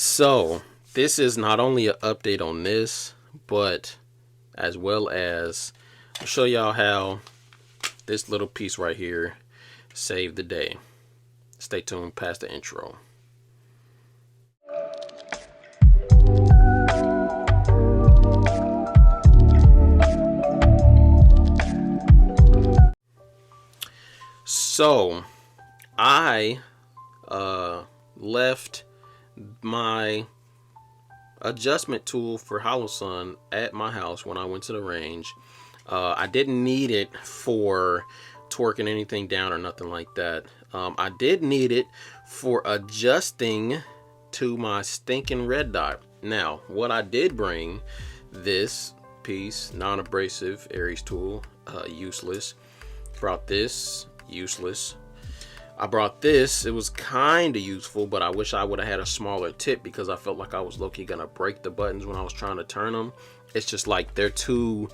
So this is not only an update on this, but as well as I'll show y'all how this little piece right here saved the day. Stay tuned past the intro. So I left my adjustment tool for Hollow Sun at my house when I went to the range. I didn't need it for torquing anything down or nothing like that. I did need it for adjusting to my stinking red dot. Now, what I did bring, this piece, non-abrasive Aries tool, useless. Brought this, useless. I brought this, it was kind of useful, but I wish I would have had a smaller tip because I felt like I was low-key gonna break the buttons when I was trying to turn them. It's just like they're too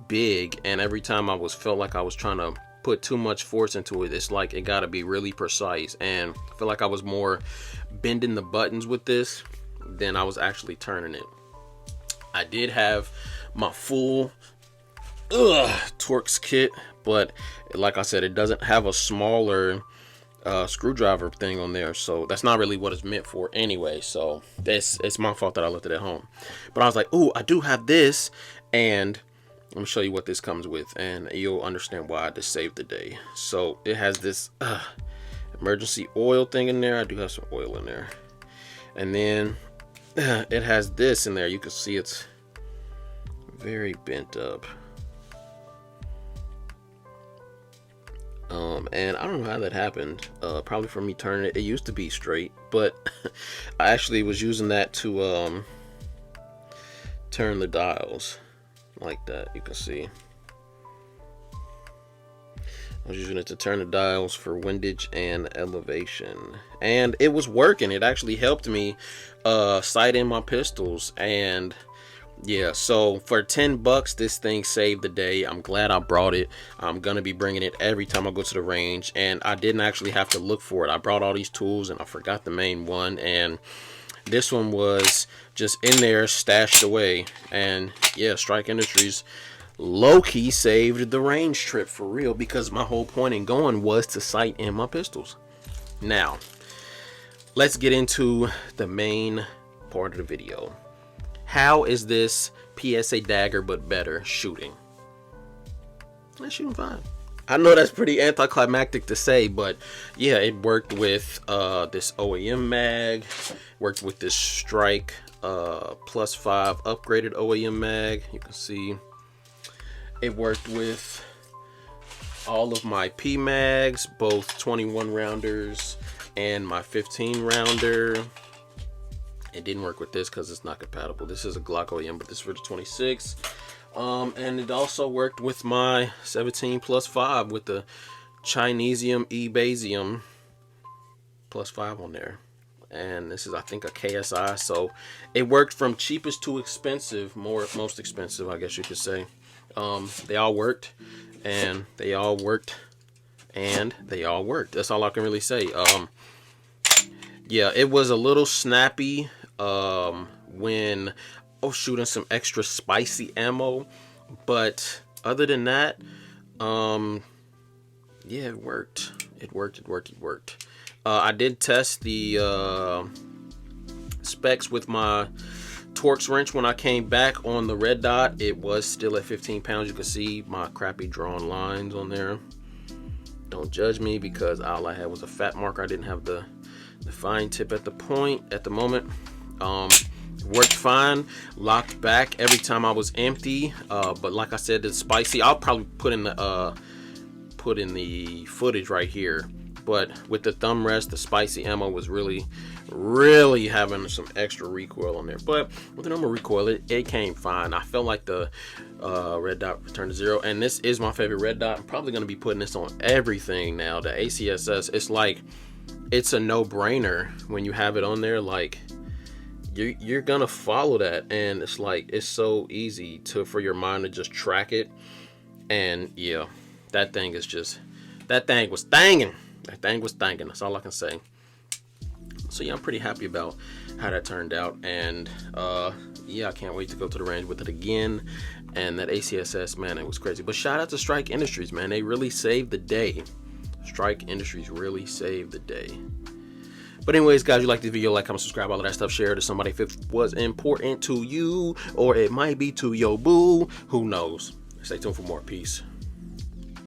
big, and every time I felt like I was trying to put too much force into it, it's like it gotta be really precise, and I feel like I was more bending the buttons with this than I was actually turning it. I did have my full Torx kit, but like I said, it doesn't have a smaller screwdriver thing on there, so that's not really what it's meant for anyway. So it's my fault that I left it at home. But I was like, ooh, I do have this, and let me show you what this comes with, and you'll understand why this saved the day. So it has this emergency oil thing in there. I do have some oil in there, and then it has this in there. You can see it's very bent up. And I don't know how that happened. Probably from me turning it. It used to be straight, but I actually was using that to turn the dials like that. You can see I was using it to turn the dials for windage and elevation, and it was working. It actually helped me sight in my pistols. And yeah, so for 10 bucks, this thing saved the day. I'm glad I brought it. I'm gonna be bringing it every time I go to the range, and I didn't actually have to look for it. I brought all these tools and I forgot the main one, and this one was just in there stashed away. And yeah, Strike Industries low-key saved the range trip for real, because my whole point in going was to sight in my pistols. Now let's get into the main part of the video. How is this PSA Dagger but better shooting? It's shooting fine. I know that's pretty anticlimactic to say, but yeah, it worked with this OEM mag, worked with this Strike +5 upgraded OEM mag. You can see it worked with all of my P mags, both 21 rounders and my 15 rounder. It didn't work with this because it's not compatible. This is a Glock OEM, but this is for the 26. And it also worked with my 17+5 with the Chinesium E-Basium +5 on there. And this is, I think, a KSI. So it worked from cheapest to expensive, most expensive, I guess you could say. They all worked, and they all worked, and they all worked. That's all I can really say. Yeah, it was a little snappy when shooting some extra spicy ammo, but other than that, yeah, it worked. It worked. I did test the specs with my Torx wrench when I came back on the red dot. It was still at 15 pounds. You can see my crappy drawn lines on there. Don't judge me, because all I had was a fat marker. I didn't have the fine tip at the moment. Worked fine, locked back every time I was empty, but like I said, it's spicy. I'll probably put in the footage right here, but with the thumb rest, the spicy ammo was really having some extra recoil on there. But with the normal recoil, it came fine. I felt like the red dot returned to zero, and this is my favorite red dot. I'm probably going to be putting this on everything now. The ACSS, it's like, it's a no-brainer when you have it on there. Like, you're gonna follow that, and it's like, it's so easy for your mind to just track it. And yeah, that thing was thanging. That's all I can say. So yeah, I'm pretty happy about how that turned out, and yeah, I can't wait to go to the range with it again. And that ACSS, man, it was crazy. But shout out to Strike Industries, man. They really saved the day. Strike Industries really saved the day. But anyways, guys, you like this video, like, comment, subscribe, all of that stuff. Share it to somebody if it was important to you, or it might be to your boo. Who knows? Stay tuned for more. Peace.